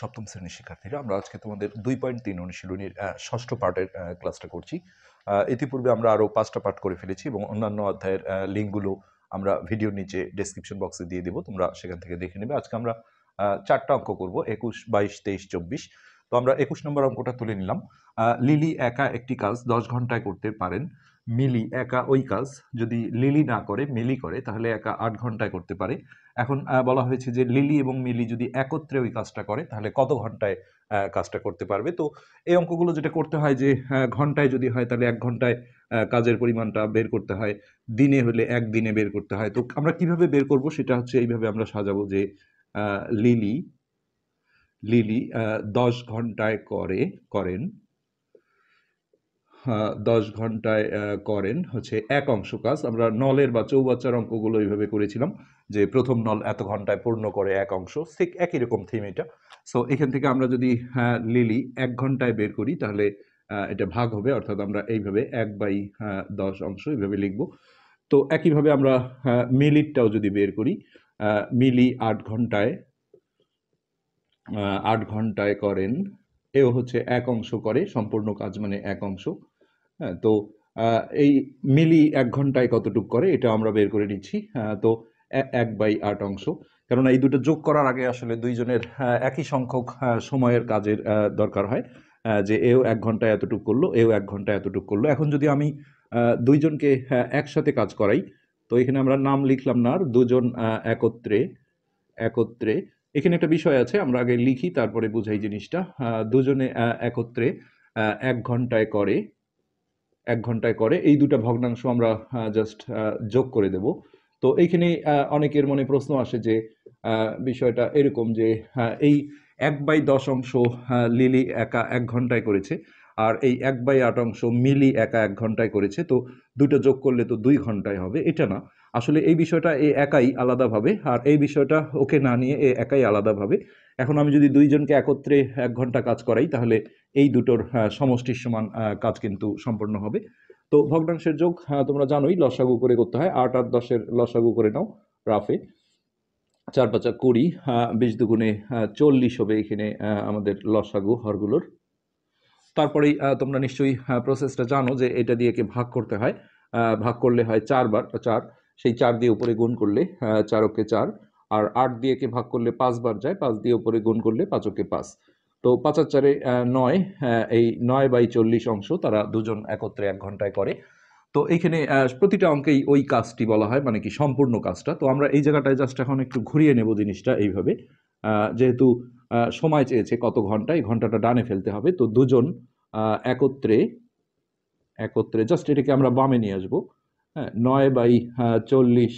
সপ্তম শ্রেণীর শিক্ষার্থীরা, আমরা আজকে তোমাদের 2.3 অনুশীলনীর ষষ্ঠ পার্টের ক্লাসটা করছি। ইতিপূর্বে আমরা আরও 5টা পার্ট করে ফেলেছি এবং অন্যান্য অধ্যায়ের লিঙ্কগুলো আমরা ভিডিওর নিচে ডেসক্রিপশন বক্সে দিয়ে দেবো, তোমরা সেখান থেকে দেখে নেবে। আজকে আমরা 4টা অঙ্ক করবো, 21, 22, 23, 24। তো আমরা 21 নম্বর অঙ্কটা তুলে নিলাম। লিলি একা একটি কাজ 10 ঘন্টায় করতে পারেন। মিলি একা ওই কাজ যদি লিলি না করে মিলি করে তাহলে একা 8 ঘন্টায় করতে পারে। এখন বলা হয়েছে যে লিলি এবং মিলি যদি একত্রে ওই কাজটা করে তাহলে কত ঘন্টায় কাজটা করতে পারবে। তো এই অঙ্কগুলো যেটা করতে হয় যে ঘন্টায় যদি হয় তাহলে 1 ঘন্টায় কাজের পরিমাণটা বের করতে হয়, দিনে হলে 1 দিনে বের করতে হয়। তো আমরা কিভাবে বের করব সেটা হচ্ছে এইভাবে আমরা সাজাবো যে লিলি 10 ঘন্টায় করেন 10 ঘন্টায় করেন হচ্ছে এক অংশ কাজ। আমরা নলের বা চৌবাচ্চার অঙ্কগুলো এইভাবে করেছিলাম যে প্রথম নল এত ঘন্টায় পূর্ণ করে এক অংশ, ঠিক একই রকম থিম এটা। সো এখান থেকে আমরা যদি লিলি 1 ঘন্টায় বের করি তাহলে এটা ভাগ হবে, অর্থাৎ আমরা এইভাবে 1/10 অংশ এইভাবে লিখব। তো একইভাবে আমরা মিলিটটাও যদি বের করি, মিলি 8 ঘন্টায় করেন, এও হচ্ছে এক অংশ করে, সম্পূর্ণ কাজ মানে এক অংশ। হ্যাঁ, তো এই মিলি 1 ঘন্টায় কতটুক করে এটা আমরা বের করে নিচ্ছি। তো 1/8 অংশ, কেননা এই দুটো যোগ করার আগে আসলে দুইজনের একই সংখ্যক সময়ের কাজের দরকার হয়, যে এও 1 ঘন্টায় এতটুক করলো, এও 1 ঘন্টায় এতটুক করলো। এখন যদি আমি দুইজনকে একসাথে কাজ করাই, তো এখানে আমরা নাম লিখলাম না, আর দুজন একত্রে এখানে একটা বিষয় আছে, আমরা আগে লিখি তারপরে বুঝাই জিনিসটা। দুজনে একত্রে 1 ঘন্টায় করে এই দুটা ভগ্নাংশ আমরা জাস্ট যোগ করে দেব। তো এইখানে অনেকের মনে প্রশ্ন আসে যে বিষয়টা এরকম যে এই 1/10 অংশ লিলি একা 1 ঘন্টায় করেছে, আর এই 1/8 অংশ মিলি একা 1 ঘন্টায় করেছে, তো দুটো যোগ করলে তো 2 ঘন্টায় হবে। এটা না, আসলে এই বিষয়টা এ একাই আলাদাভাবে, আর এই বিষয়টা ওকে না নিয়ে এ একাই আলাদাভাবে। এখন আমি যদি দুইজনকে একত্রে 1 ঘন্টা কাজ করাই তাহলে এই দুটোর সমষ্টির সমান কাজ কিন্তু সম্পন্ন হবে। তো ভগ্নাংশের যোগ তোমরা জানোই লসাগু করে করতে হয়। 8 আর 10-এর লসাগু করে নাও রাফে। 4 5 20, 20 দুগুণে 40 হবে এখানে আমাদের লসাগু হরগুলোর। তারপরেই তোমরা নিশ্চয়ই প্রসেসটা জানো যে এটা দিয়ে কে ভাগ করতে হয়। ভাগ করলে হয় 4 বার 4, সেই 4 দিয়ে উপরে গুণ করলে 4 ওকে 4, আর 8 দিয়ে কে ভাগ করলে 5 বার যায়, 5 দিয়ে উপরে গুণ করলে 5 ওকে 5। তো 5 আর 4-এ 9, এই 9/40 অংশ তারা দুজন একত্রে 1 ঘন্টায় করে। তো এইখানে প্রতিটা অঙ্কেই ওই কাজটি বলা হয়, মানে কি সম্পূর্ণ কাজটা। তো আমরা এই জায়গাটায় জাস্ট এখন একটু ঘুরিয়ে নেব জিনিসটা এইভাবে, যেহেতু সময় চেয়েছে কত ঘন্টা, এই ঘন্টাটা ডানে ফেলতে হবে। তো দুজন একত্রে জাস্ট এটাকে আমরা বামে নিয়ে আসবো। হ্যাঁ, 9/40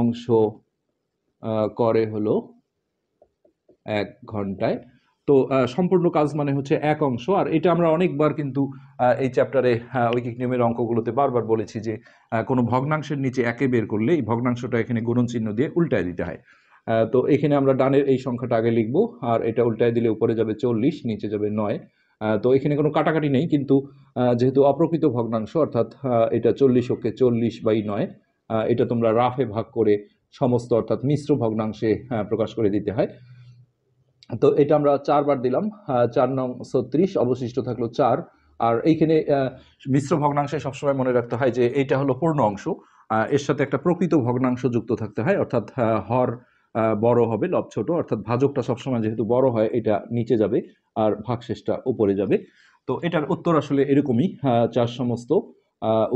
অংশ করে হলো 1 ঘন্টায়। তো সম্পূর্ণ কাজ মানে হচ্ছে এক অংশ। আর এটা আমরা অনেকবার কিন্তু এই চ্যাপ্টারে ঐকিক নিয়মের অঙ্কগুলোতে বারবার বলেছি যে কোনো ভগ্নাংশের নিচে একে বের করলে এই ভগ্নাংশটা এখানে গুণন চিহ্ন দিয়ে উল্টায় দিতে হয়। তো এখানে আমরা ডানের এই সংখ্যাটা আগে লিখবো, আর এটা উল্টায় দিলে উপরে যাবে 40, নিচে যাবে 9। তো এখানে কোনো কাটাকাটি নেই, কিন্তু যেহেতু অপ্রকৃত ভগ্নাংশ, অর্থাৎ এটা 40 ওকে 40/9, এটা তোমরা রাফে ভাগ করে সমস্ত অর্থাৎ মিশ্র ভগ্নাংশে প্রকাশ করে দিতে হয়। তো এটা আমরা 4 বার দিলাম, 4 নং 36, অবশিষ্ট থাকলো 4। আর এইখানে মিশ্র ভগ্নাংশে সবসময় মনে রাখতে হয় যে এইটা হলো পূর্ণ অংশ, এর সাথে একটা প্রকৃত ভগ্নাংশ যুক্ত থাকতে হয়, অর্থাৎ হর বড় হবে, লব ছোট, অর্থাৎ ভাজকটা সবসময় যেহেতু বড় হয় এটা নিচে যাবে আর ভাগশেষটা উপরে যাবে। তো এটার উত্তর আসলে এরকমই, 4 সমস্ত,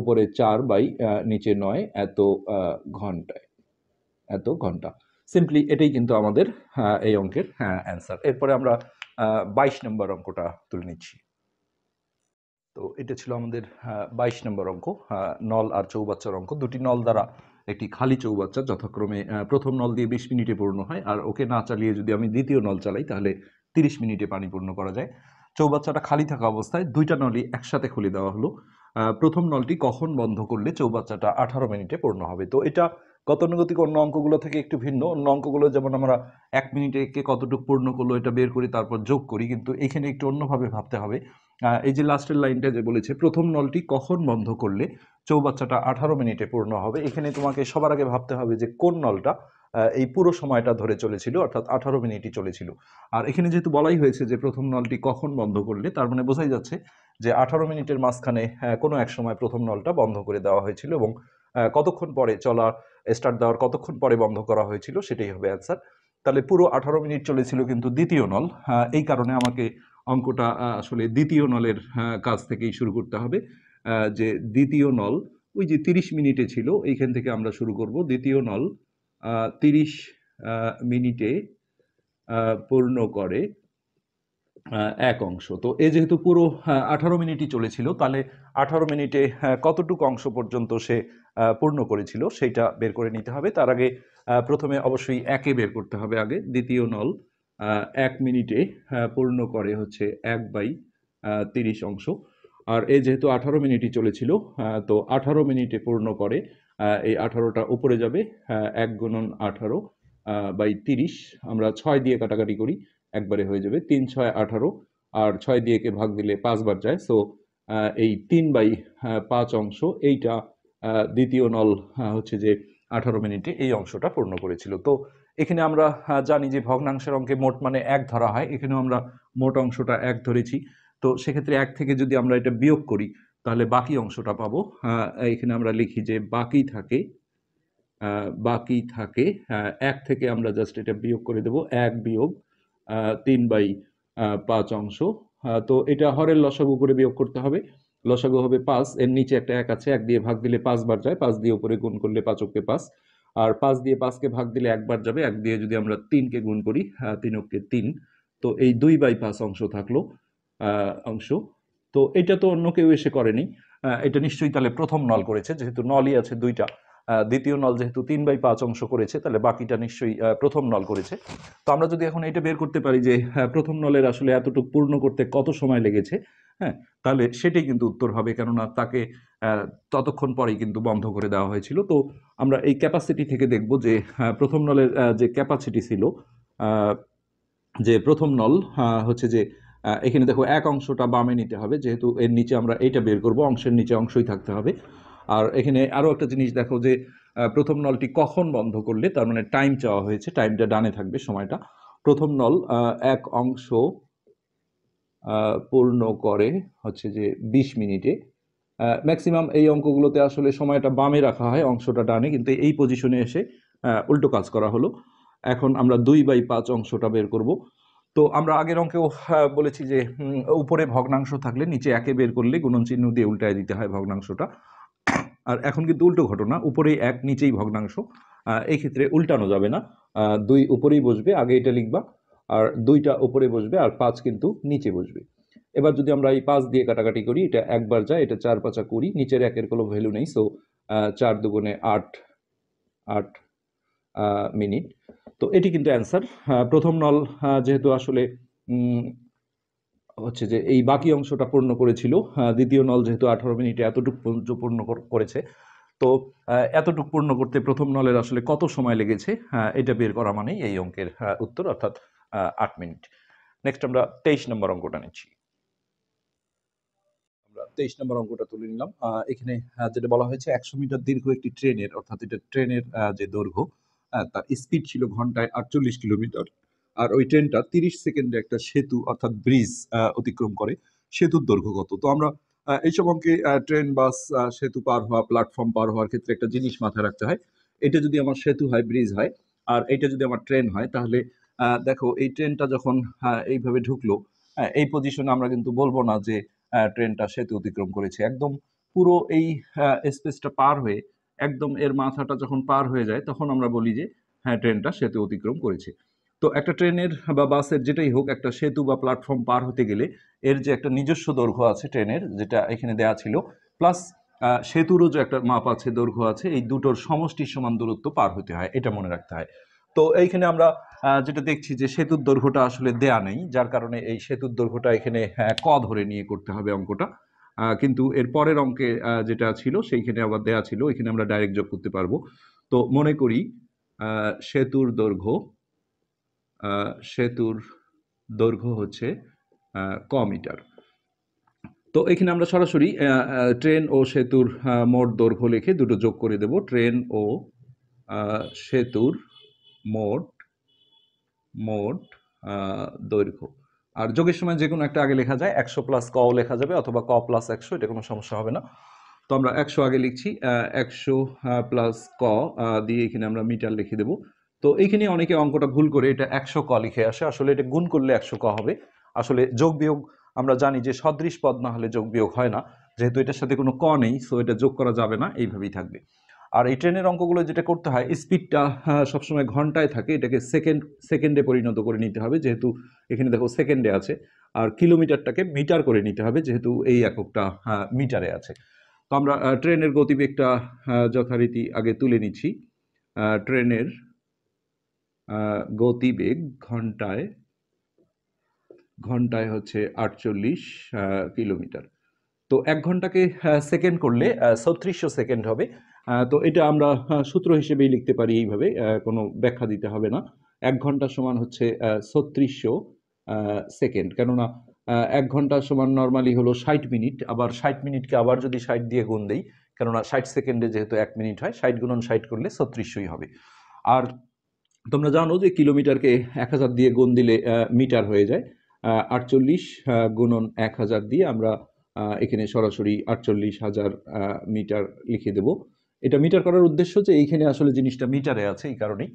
উপরে 4 বাই নিচে 9, এত ঘন্টা। সিম্পলি এটাই কিন্তু আমাদের এই অঙ্কের অ্যান্সার। এরপরে আমরা 22 নম্বর অঙ্কটা তুলে নিচ্ছি। তো এটা ছিল আমাদের 22 নম্বর অঙ্ক, নল আর চৌবাচ্চার অঙ্ক। দুটি নল দ্বারা একটি খালি চৌবাচ্চা যথাক্রমে প্রথম নল দিয়ে 20 মিনিটে পূর্ণ হয়, আর ওকে না চালিয়ে যদি আমি দ্বিতীয় নল চালাই তাহলে 30 মিনিটে পানি পূর্ণ করা যায়। চৌবাচ্চাটা খালি থাকা অবস্থায় দুইটা নলই একসাথে খুলে দেওয়া হলো। প্রথম নলটি কখন বন্ধ করলে চৌবাচ্চাটা 18 মিনিটে পূর্ণ হবে। তো এটা গতানুগতিক অন্য অঙ্কগুলো থেকে একটু ভিন্ন। অন্য অঙ্কগুলো যেমন আমরা 1 মিনিটে কে কতটুকু পূর্ণ করলো এটা বের করি, তারপর যোগ করি, কিন্তু এখানে একটু অন্যভাবে ভাবতে হবে। এই যে লাস্টের লাইনটা যে বলেছে প্রথম নলটি কখন বন্ধ করলে চৌবাচ্চাটা 18 মিনিটে পূর্ণ হবে। এখানে তোমাকে সবার আগে ভাবতে হবে যে কোন নলটা এই পুরো সময়টা ধরে চলেছিল, অর্থাৎ 18 মিনিটই চলেছিল। আর এখানে যেহেতু বলাই হয়েছে যে প্রথম নলটি কখন বন্ধ করলে, তার মানে বোঝাই যাচ্ছে যে 18 মিনিটের মাঝখানে কোনো এক সময় প্রথম নলটা বন্ধ করে দেওয়া হয়েছিল, এবং কতক্ষণ পরে স্টার্ট দেওয়ার কতক্ষণ পরে বন্ধ করা হয়েছিল সেটাই হবে অ্যান্সার। তাহলে পুরো 18 মিনিট চলেছিল কিন্তু দ্বিতীয় নল। এই কারণে আমাকে অঙ্কটা আসলে দ্বিতীয় নলের কাজ থেকেই শুরু করতে হবে। যে দ্বিতীয় নল ওই যে 30 মিনিটে ছিল, এইখান থেকে আমরা শুরু করব। দ্বিতীয় নল 30 মিনিটে পূর্ণ করে এক অংশ। তো এ যেহেতু পুরো 18 মিনিটই চলেছিল, তাহলে 18 মিনিটে কতটুকু অংশ পর্যন্ত সে পূর্ণ করেছিল সেইটা বের করে নিতে হবে। তার আগে প্রথমে অবশ্যই একে বের করতে হবে আগে। দ্বিতীয় নল 1 মিনিটে পূর্ণ করে হচ্ছে 1/30 অংশ। আর এ যেহেতু 18 মিনিটই চলেছিল, তো 18 মিনিটে পূর্ণ করে, এই 18টা উপরে যাবে, 1 গুণন 18 30। আমরা 6 দিয়ে কাটাকাটি করি, একবারে হয়ে যাবে 3 6 18, আর 6 দিয়ে কে ভাগ দিলে 5 বার যায়। সো এই 3/5 অংশ এইটা দ্বিতীয় নল হচ্ছে যে 18 মিনিটে এই অংশটা পূর্ণ করেছিল। তো এখানে আমরা জানি যে ভগ্নাংশের অঙ্কে মোট মানে 1 ধরা হয়, এখানেও আমরা মোট অংশটা 1 ধরেছি। তো সেক্ষেত্রে 1 থেকে যদি আমরা এটা বিয়োগ করি তাহলে বাকি অংশটা পাবো। এখানে আমরা লিখি যে বাকি থাকে 1 থেকে আমরা জাস্ট এটা বিয়োগ করে দেব, 1 বিয়োগ 3/5 অংশ। তো এটা হরের লসাগু করে বিয়োগ করতে হবে। লসাগু হবে 5, এর নিচে একটা 1 আছে, 1 দিয়ে ভাগ দিলে 5 বার যায়, 5 দিয়ে উপরে গুণ করলে 5 অক্কে 5, আর 5 দিয়ে 5 কে ভাগ দিলে 1 বার যাবে, 1 দিয়ে যদি আমরা 3 কে গুণ করি 3 অক্কে 3। তো এই 2/5 অংশ থাকলো অংশ। তো এটা তো অন্য কেউ এসে করেনি, এটা নিশ্চয়ই তাহলে প্রথম নল করেছে, যেহেতু নলই আছে দুইটা। দ্বিতীয় নল যেহেতু 3/5 অংশ করেছে, তাহলে বাকিটা নিশ্চয়ই প্রথম নল করেছে। তো আমরা যদি এখন এটা বের করতে পারি যে প্রথম নলের আসলে এতটুকু পূর্ণ করতে কত সময় লেগেছে, হ্যাঁ, তাহলে সেটাই কিন্তু উত্তর হবে, কেননা তাকে ততক্ষণ পরেই কিন্তু বন্ধ করে দেওয়া হয়েছিল। তো আমরা এই ক্যাপাসিটি থেকে দেখব যে প্রথম নলের যে ক্যাপাসিটি ছিল, যে প্রথম নল হচ্ছে যে এখানে দেখো এক অংশটা বামে নিতে হবে, যেহেতু এর নিচে আমরা এইটা বের করব, অংশের নিচে অংশই থাকতে হবে। আর এখানে আরো একটা জিনিস দেখো যে প্রথম নলটি কখন বন্ধ করলে, তার মানে টাইম চাওয়া হয়েছে, টাইমটা ডানে থাকবে সময়টা। প্রথম নল এক অংশ পূর্ণ করে হচ্ছে যে 20 মিনিটে। ম্যাক্সিমাম এই অঙ্কগুলোতে আসলে সময়টা বামে রাখা হয়, অংশটা ডানে, কিন্তু এই পজিশনে এসে উল্টো কাজ করা হলো। এখন আমরা 2/5 অংশটা বের করব। তো আমরা আগের অঙ্কেও বলেছি যে উপরে ভগ্নাংশ থাকলে নিচে একে বের করলে গুণন চিহ্ন দিয়ে উল্টায় দিতে হয় ভগ্নাংশটা। আর এখন কিন্তু উল্টো ঘটনা, উপরেই এক নিচেই ভগ্নাংশ, এই ক্ষেত্রে উল্টানো যাবে না। 2 উপরেই বসবে, আগে এটা লিখবা, আর 2টা উপরে বসবে, আর 5 কিন্তু নিচে বসবে। এবার যদি আমরা এই 5 দিয়ে কাটাকাটি করি, এটা একবার যায়, এটা 4 5 20, নিচের একের কোনো ভ্যালু নেই। সো 4 দুগুণে 8 মিনিট। তো এটি কিন্তু অ্যান্সার। প্রথম নল যেহেতু আসলে হচ্ছে যে এই বাকি অংশটা পূর্ণ করেছিল, দ্বিতীয় নল যেহেতু 18 মিনিটে এতটুকু পূর্ণ করেছে, তো এতটুকু পূর্ণ করতে প্রথম নলের আসলে কত সময় লেগেছে এটা বের করা মানেই এই অঙ্কের উত্তর, অর্থাৎ 8 মিনিট। নেক্সট আমরা 23 নম্বর অঙ্কটা নিচ্ছি। আমরা 23 নম্বর অঙ্কটা তুলে নিলাম। এখানে যেটা বলা হয়েছে 100 মিটার দীর্ঘ একটি ট্রেনের, অর্থাৎ এটা ট্রেনের যে দৈর্ঘ্য, তার স্পিড ছিল ঘন্টায় 48 কিলোমিটার। আর ওই ট্রেনটা 30 সেকেন্ডে একটা সেতু অর্থাৎ ব্রিজ অতিক্রম করে। সেতুর দৈর্ঘ্য কত? তো আমরা এইসব অঙ্কে ট্রেন, বাস, সেতু পার হওয়া, প্ল্যাটফর্ম পার হওয়ার ক্ষেত্রে একটা জিনিস মাথায় রাখতে হয়। এটা যদি আমার সেতু হয়, ব্রিজ হয়, আর এটা যদি আমার ট্রেন হয়, তাহলে দেখো এই ট্রেনটা যখন এইভাবে ঢুকলো, এই পজিশনে আমরা কিন্তু বলবো না যে ট্রেনটা সেতু অতিক্রম করেছে। একদম পুরো এই স্পেসটা পার হয়ে একদম এর মাথাটা যখন পার হয়ে যায়, তখন আমরা বলি যে হ্যাঁ, ট্রেনটা সেতু অতিক্রম করেছে। তো একটা ট্রেনের বা বাসের যেটাই হোক, একটা সেতু বা প্ল্যাটফর্ম পার হতে গেলে এর যে একটা নিজস্ব দৈর্ঘ্য আছে ট্রেনের, যেটা এখানে দেয়া ছিল, প্লাস সেতুরও যে একটা মাপ আছে, দৈর্ঘ্য আছে, এই দুটোর সমষ্টির সমান দূরত্ব পার হতে হয়, এটা মনে রাখতে হয়। তো এইখানে আমরা যেটা দেখছি যে সেতুর দৈর্ঘ্যটা আসলে দেয়া নেই, যার কারণে এই সেতুর দৈর্ঘ্যটা এখানে ক ধরে নিয়ে করতে হবে অঙ্কটা। কিন্তু এর পরের অঙ্কে যেটা ছিল সেইখানে আবার দেয়া ছিল, এখানে আমরা ডাইরেক্ট যোগ করতে পারবো। তো মনে করি সেতুর দৈর্ঘ্য সেতুর দৈর্ঘ্য হচ্ছে ক মিটার। তো এখানে আমরা সরাসরি ট্রেন ও সেতুর মোট দৈর্ঘ্য লিখে দুটো যোগ করে দেব। ট্রেন ও সেতুর মোট মোট দৈর্ঘ্য। আর যোগের সময় যে কোনো একটা আগে লেখা যায়, 100 প্লাস কও লেখা যাবে অথবা ক প্লাস 100, এটা কোনো সমস্যা হবে না। তো আমরা 100 আগে লিখছি, 100 প্লাস ক দিয়ে এখানে আমরা মিটার লিখে দেব। তো এইখানে অনেকে অঙ্কটা ভুল করে এটা 100 ক লিখে আসে, আসলে এটা গুণ করলে 100 ক হবে। আসলে যোগ বিয়োগ আমরা জানি যে সদৃশ পদ না হলে যোগ বিয়োগ হয় না, যেহেতু এটার সাথে কোনো ক নেই, সো এটা যোগ করা যাবে না, এইভাবেই থাকবে। আর এই ট্রেনের অঙ্কগুলো যেটা করতে হয়, স্পিডটা সবসময় ঘন্টায় থাকে, এটাকে সেকেন্ডে পরিণত করে নিতে হবে, যেহেতু এখানে দেখো সেকেন্ডে আছে। আর কিলোমিটারটাকে মিটার করে নিতে হবে, যেহেতু এই এককটা মিটারে আছে। তো আমরা ট্রেনের গতিবেগটা যথারীতি আগে তুলে নিচ্ছি। ট্রেনের গতিবেগ ঘন্টায় ঘন্টায় হচ্ছে 48 কিলোমিটার। তো 1 ঘন্টাকে সেকেন্ড করলে 3600 সেকেন্ড হবে। তো এটা আমরা সূত্র হিসেবেই লিখতে পারি এইভাবে, কোনো ব্যাখ্যা দিতে হবে না। 1 ঘন্টা সমান হচ্ছে 3600 সেকেন্ড। কেননা 1 ঘন্টা সমান নরমালি হলো 60 মিনিট। আবার 60 মিনিটকে আবার যদি 60 দিয়ে গুণ দেই, কেননা 60 সেকেন্ডে যেহেতু 1 মিনিট হয়, 60 গুণন 60 করলে 3600ই হবে। আর তোমরা জানো যে কিলোমিটারকে 1000 দিয়ে গুণ দিলে মিটার হয়ে যায়। 48 গুণন 1000 দিয়ে আমরা এখানে সরাসরি 48,000 মিটার লিখে দেব। এটা মিটার করার উদ্দেশ্য যে এইখানে আসলে জিনিসটা মিটারে আছে, এই কারণেই।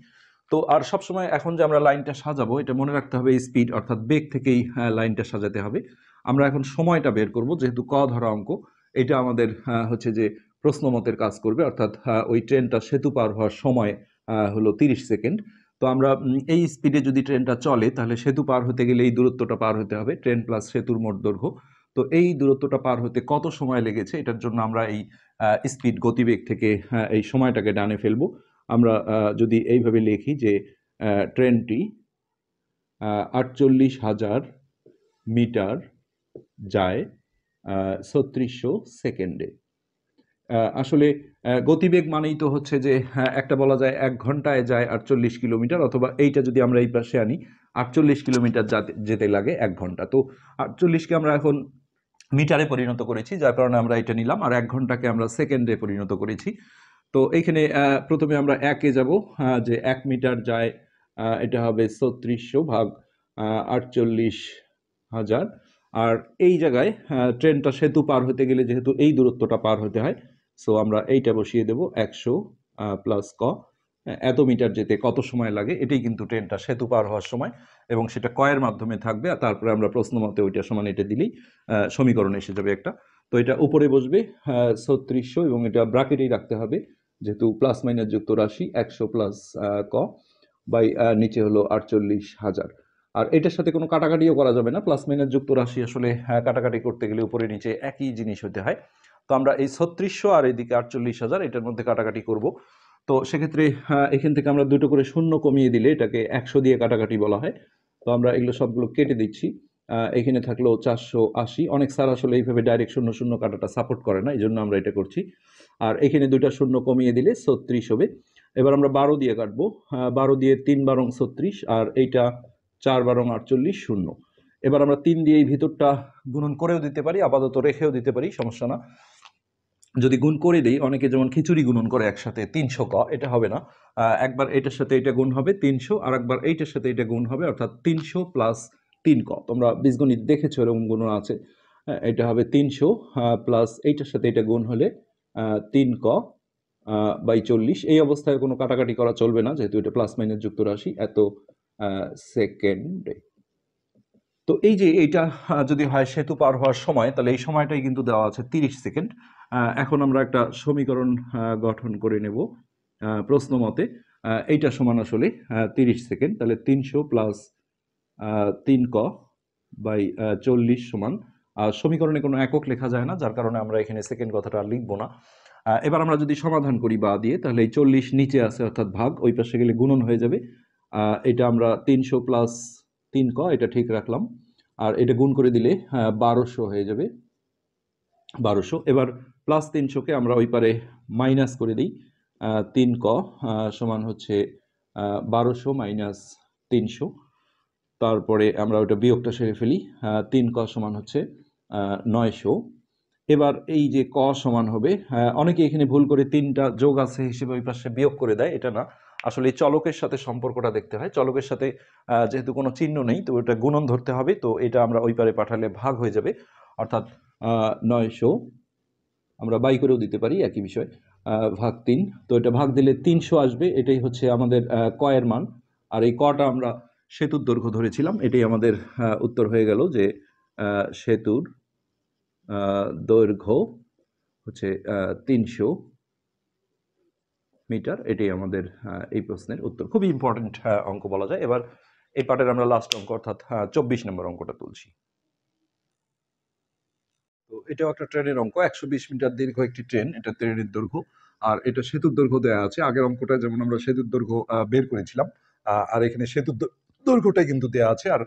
তো আর সবসময় এখন যে আমরা লাইনটা সাজাবো, এটা মনে রাখতে হবে স্পিড অর্থাৎ বেগ থেকেই লাইনটা সাজাতে হবে। আমরা এখন সময়টা বের করব, যেহেতু ক ধরা অঙ্ক, এটা আমাদের হচ্ছে যে প্রশ্নমতের কাজ করবে, অর্থাৎ ওই ট্রেনটা সেতু পার হওয়ার সময় হলো 30 সেকেন্ড। তো আমরা এই স্পিডে যদি ট্রেনটা চলে, তাহলে সেতু পার হতে গেলে এই দূরত্বটা পার হতে হবে, ট্রেন প্লাস সেতুর মোট দৈর্ঘ্য। তো এই দূরত্বটা পার হতে কত সময় লেগেছে, এটার জন্য আমরা এই স্পিড গতিবেগ থেকে এই সময়টাকে ডানে ফেলবো। আমরা যদি এইভাবে লিখি যে ট্রেনটি 48,000 মিটার যায় 3600 সেকেন্ডে। আসলে গতিবেগ মানেই তো হচ্ছে যে একটা বলা যায় 1 ঘন্টায় যায় 48 কিলোমিটার, অথবা এইটা যদি আমরা এই পাশে আনি, 48 কিলোমিটার যেতে লাগে 1 ঘন্টা। তো 48কে আমরা এখন মিটারে পরিণত করেছি, যার কারণে আমরা এটা নিলাম, আর 1 ঘন্টাকে আমরা সেকেন্ডে পরিণত করেছি। তো এইখানে প্রথমে আমরা 1 এ যাব, যে 1 মিটার যায়, এটা হবে 3600 ভাগ 48,000। আর এই জায়গায় ট্রেনটা সেতু পার হতে গেলে যেহেতু এই দূরত্বটা পার হতে হয়, সো আমরা এইটা বসিয়ে দেব 100 প্লাস ক। এত মিটার যেতে কত সময় লাগে, এটাই কিন্তু ট্রেনটা সেতু পার হওয়ার সময়, এবং সেটা কয়ের মাধ্যমে থাকবে। আর তারপরে আমরা প্রশ্ন মতে ওইটা সমান এটা দিলেই সমীকরণ এসে যাবে একটা। তো এটা উপরে বসবে 3600, এবং এটা ব্র্যাকেটেই রাখতে হবে, যেহেতু প্লাস মাইনাস যুক্ত রাশি, 100 প্লাস ক বাই নিচে হলো 48,000। আর এটার সাথে কোনো কাটাকাটিও করা যাবে না, প্লাস মাইনাস যুক্ত রাশি আসলে কাটাকাটি করতে গেলে উপরে নিচে একই জিনিস হতে হয়। তো আমরা এই 3600 আর এদিকে 48,000 এটার মধ্যে কাটাকাটি করব। তো সেক্ষেত্রে এখান থেকে আমরা দুটো করে শূন্য কমিয়ে দিলে এটাকে 100 দিয়ে কাটাকাটি বলা হয়। তো আমরা এগুলো সবগুলো কেটে দিচ্ছি। এখানে থাকলো 480। অনেক স্যার আসলে এইভাবে ডাইরেক্ট শূন্য শূন্য কাটাটা সাপোর্ট করে না, এই জন্য আমরা এটা করছি। আর এখানে দুইটা শূন্য কমিয়ে দিলে 36 হবে। এবার আমরা 12 দিয়ে কাটবো। 12 দিয়ে 3 বারং 36, আর এইটা 4 বারং 48, শূন্য। এবার আমরা 3 দিয়ে এই ভিতরটা গুণন করেও দিতে পারি, আপাতত রেখেও দিতে পারি, সমস্যা না। যদি গুণ করে দিই, অনেকে যেমন খিচুড়ি গুণন করে একসাথে 300 ক, এটা হবে না। একবার এটার সাথে এটা গুণ হবে 300, আর একবার এইটার সাথে এটা গুণ হবে, অর্থাৎ 300 প্লাস 3 ক। তোমরা বীজগণিত দেখেছো এরকম গুণন আছে। এটা হবে 300 প্লাস এইটার সাথে এটা গুণ হলে 3 ক বাই 40। এই অবস্থায় কোনো কাটাকাটি করা চলবে না, যেহেতু এটা প্লাস মাইনাস যুক্ত রাশি, এত সেকেন্ডে। তো এই যে এইটা যদি হয় সেতু পার হওয়ার সময়, তাহলে এই সময়টাই কিন্তু দেওয়া আছে 30 সেকেন্ড। এখন আমরা একটা সমীকরণ গঠন করে নেব প্রশ্ন মতে। এইটা সমান আসলে 30 সেকেন্ড, তাহলে 300 প্লাস 3 ক বাই 40 সমান, সমীকরণে কোনো একক লেখা যায় না, যার কারণে আমরা এখানে সেকেন্ড কথাটা আর লিখবো না। এবার আমরা যদি সমাধান করি বা দিয়ে, তাহলে এই 40 নিচে আছে, অর্থাৎ ভাগ, ওই পাশে গেলে গুণন হয়ে যাবে। এটা আমরা 300 প্লাস 3 ক, এটা ঠিক রাখলাম। আর এটা গুণ করে দিলে 1200 হয়ে যাবে, 1200। এবার প্লাস 300কে আমরা ওই পারে মাইনাস করে দিই। 3 ক সমান হচ্ছে 1200 মাইনাস 300। তারপরে আমরা ওটা বিয়োগটা সেরে ফেলি। 3 ক সমান হচ্ছে 900। এবার এই যে ক সমান হবে, অনেকে এখানে ভুল করে 3টা যোগ আছে হিসেবে ওই পাশে বিয়োগ করে দেয়, এটা না। আসলে এই চলকের সাথে সম্পর্কটা দেখতে হয়। চলকের সাথে যেহেতু কোনো চিহ্ন নেই, তো ওটা গুণন ধরতে হবে। তো এটা আমরা ওই পারে পাঠালে ভাগ হয়ে যাবে, অর্থাৎ 900 আমরা বাই করেও দিতে পারি, একই বিষয়, ভাগ 3। তো এটা ভাগ দিলে 300 আসবে, এটাই হচ্ছে আমাদের ক এর মান। আর এই কটা আমরা সেতুর দৈর্ঘ্য ধরেছিলাম, এটাই আমাদের উত্তর হয়ে গেল যে সেতুর দৈর্ঘ্য হচ্ছে 300 মিটার। এটাই আমাদের এই প্রশ্নের উত্তর। খুবই ইম্পর্টেন্ট অঙ্ক বলা যায়। এবার এই পার্টের আমরা লাস্ট অঙ্ক, অর্থাৎ 24 নম্বর অঙ্কটা তুলছি। তো এটাও একটা ট্রেনের অঙ্ক। 120 মিটার দীর্ঘ একটি ট্রেন, এটা ট্রেনের দৈর্ঘ্য। আর এটা সেতুর দৈর্ঘ্য দেওয়া আছে। আগের অঙ্কটা যেমন আমরা সেতুর দৈর্ঘ্য বের করেছিলাম, আর এখানে সেতুর দৈর্ঘ্যটাই কিন্তু দেওয়া আছে। আর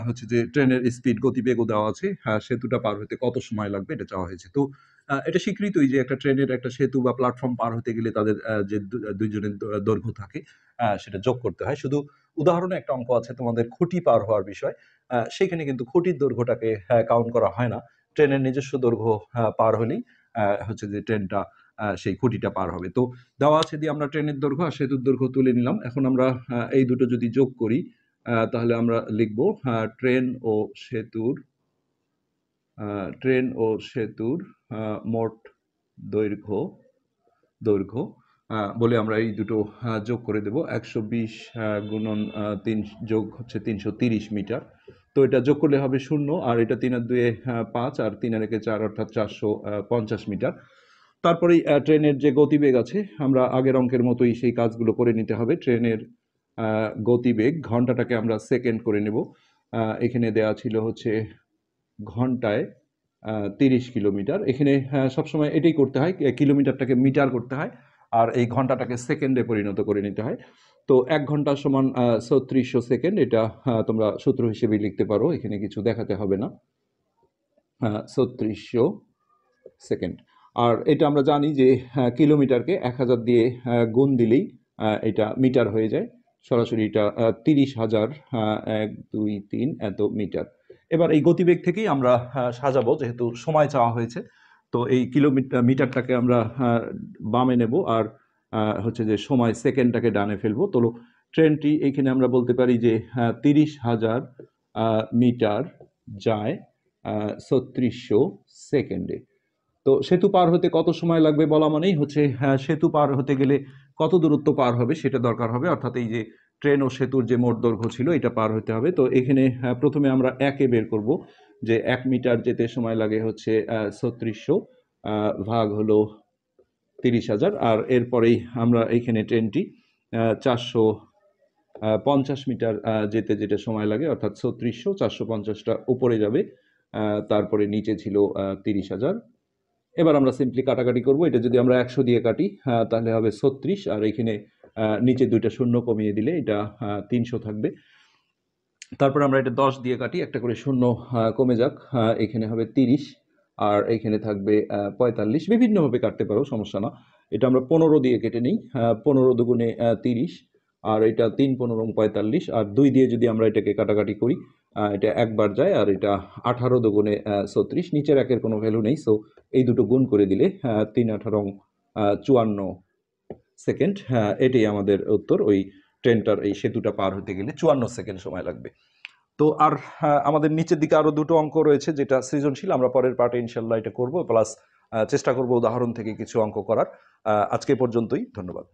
হচ্ছে যে ট্রেনের স্পিড, গতিবেগও দেওয়া আছে। সেতুটা পার হতে কত সময় লাগবে এটা চাওয়া হয়েছে। তো এটা স্বীকৃতই যে একটা ট্রেনের একটা সেতু বা প্ল্যাটফর্ম পার হতে গেলে তাদের যে দুইজনের দৈর্ঘ্য থাকে, সেটা যোগ করতে হয়। শুধু উদাহরণে একটা অঙ্ক আছে তোমাদের খুঁটি পার হওয়ার বিষয়। সেখানে কিন্তু খুঁটির দৈর্ঘ্যটাকে কাউন্ট করা হয় না। ট্রেনের নিজস্ব দৈর্ঘ্য পার হলেই হচ্ছে যে ট্রেনটা সেই খুঁটিটা পার হবে। তো দেওয়া আছে দিয়ে আমরা ট্রেনের দৈর্ঘ্য আর সেতুর দৈর্ঘ্য তুলে নিলাম। এখন আমরা এই দুটো যদি যোগ করি, তাহলে আমরা লিখব ট্রেন ও সেতুর ট্রেন ও সেতুর মোট দৈর্ঘ্য দৈর্ঘ্য বলে আমরা এই দুটো যোগ করে দেব। 120 গুণন 3 যোগ হচ্ছে 330 মিটার। তো এটা যোগ করলে হবে 0, আর এটা 3 আর 2 এ 5, আর 3 আর 1 এ 4, অর্থাৎ 450 মিটার। তারপরে ট্রেনের যে গতিবেগ আছে, আমরা আগের অঙ্কের মতোই সেই কাজগুলো করে নিতে হবে। ট্রেনের গতিবেগ, ঘন্টাটাকে আমরা সেকেন্ড করে নেব। এখানে দেয়া ছিল হচ্ছে ঘন্টায় 30 কিলোমিটার। এখানে সবসময় এটাই করতে হয়, কিলোমিটারটাকে মিটার করতে হয়, আর এই ঘন্টাটাকে সেকেন্ডে পরিণত করে নিতে হয়। তো 1 ঘন্টা সমান 3600 সেকেন্ড। এটা তোমরা সূত্র হিসেবে লিখতে পারো, এখানে কিছু দেখাতে হবে না। 3600 সেকেন্ড। আর এটা আমরা জানি যে কিলোমিটারকে 1000 দিয়ে গুণ দিলেই এটা মিটার হয়ে যায়। সরাসরি এটা 30,000, 1 2 3 এত মিটার। এবার এই গতিবেগ থেকেই আমরা সাজাবো, যেহেতু সময় চাওয়া হয়েছে। তো এই মিটারটাকে আমরা বামে নেব, আর হচ্ছে যে সময় সেকেন্ডটাকে ডানে ফেলবো। তো ট্রেনটি এখানে আমরা বলতে পারি যে 30,000 মিটার যায় 3600 সেকেন্ডে। তো সেতু পার হতে কত সময় লাগবে বলা মানেই হচ্ছে সেতু পার হতে গেলে কত দূরত্ব পার হবে সেটা দরকার হবে, অর্থাৎ এই যে ট্রেন ও সেতুর যে মোট দৈর্ঘ্য ছিল এটা পার হতে হবে। তো এখানে প্রথমে আমরা একে বের করব, যে 1 মিটার যেতে সময় লাগে হচ্ছে 3600 ভাগ হলো 30,000, আর এরপরেই আমরা এখানে ট্রেনটি 450 মিটার যেতে যেটা সময় লাগে, অর্থাৎ 3600 450টা উপরে যাবে, তারপরে নিচে ছিল 30,000। এবার আমরা সিম্পলি কাটাকাটি করব। এটা যদি আমরা 100 দিয়ে কাটি, তাহলে হবে 36, আর এখানে নিচে 2টা শূন্য কমিয়ে দিলে এটা 300 থাকবে। তারপর আমরা এটা 10 দিয়ে কাটি, একটা করে শূন্য কমে যাক, এখানে হবে 30, আর এখানে থাকবে 45। বিভিন্নভাবে কাটতে পারো, সমস্যা না। এটা আমরা 15 দিয়ে কেটে নিই। 15 দুগুণে 30, আর এটা 3 15 45, আর 2 দিয়ে যদি আমরা এটাকে কাটাকাটি করি, এটা একবার যায়, আর এটা 18 দুগুণে 36। নিচের একের কোনো ভ্যালু নেই, সো এই দুটো গুণ করে দিলে 3 18 54 সেকেন্ড। এটাই আমাদের উত্তর। ওই ট্রেনটার এই সেতুটা পার হতে গেলে 54 সেকেন্ড সময় লাগবে। তো আর আমাদের নিচের দিকে আরো দুটো অঙ্ক রয়েছে, যেটা সৃজনশীল। আমরা পরের পার্টে ইনশাল্লাহ এটা করব, প্লাস চেষ্টা করব উদাহরণ থেকে কিছু অঙ্ক করার। আজকে পর্যন্তই, ধন্যবাদ।